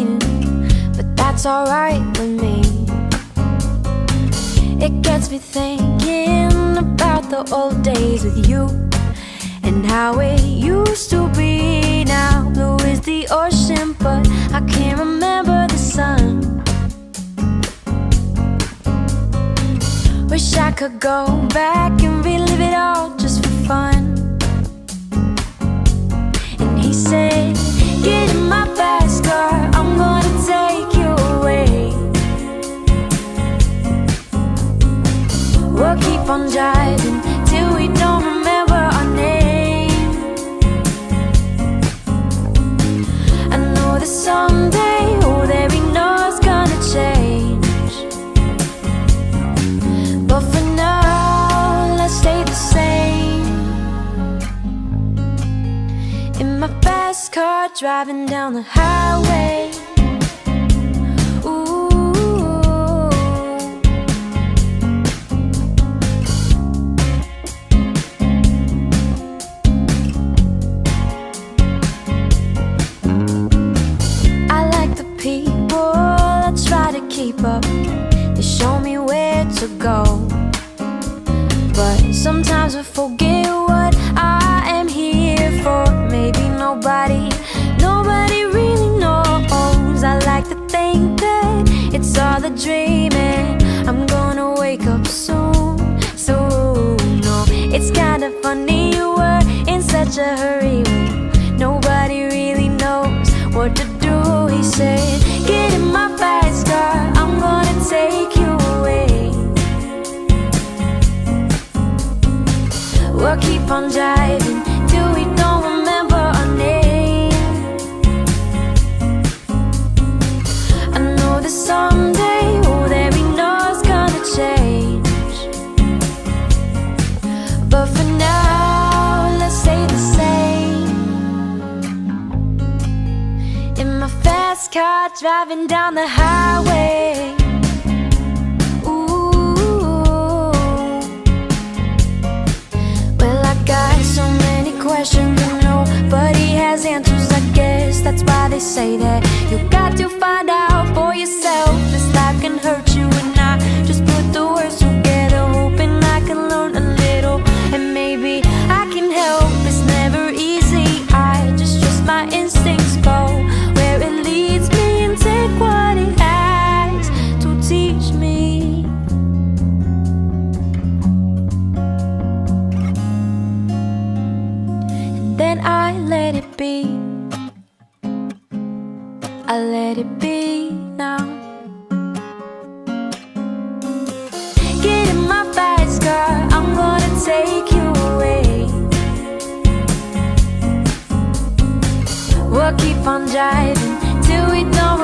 mine, but that's alright with me. It gets me thinking about the old days with you, and how it used to be. Now blue is the ocean, but I can't remember the sun. Wish I could go back and relive it all just for fun. And he said, get in my fast car, I'm gonna take you away. We'll keep on driving till we don't remember our name. I know that someday, oh, there ain't no it's gonna change. But for now, let's stay the same. In my fast car, driving down the highway. Keep up, they show me where to go, but sometimes I forget what I am here for. Maybe nobody really knows. I like to think that it's all a dream, and I'm gonna wake up soon. No, it's kinda funny you were in such a hurry when nobody really knows what to do. He said, get in my fast car, I'm gonna take you away. We'll keep on driving till we don't remember our name. I know that someday, oh, there ain't no it's gonna change. But for now, let's stay the same. In my fast car, driving down the highway. Ooh, well, I got so many questions and nobody has answers. I guess that's why they say that you got to find out for yourself. This life can hurt you, and I just put the words together, hoping I can learn a little, and maybe I can help. It's never easy, I just trust my instincts, go where it leads me, and take what it has to teach me. And then I let it be. I let it be now. Get in my fast car, I'm gonna take you away. We'll keep on driving till we don't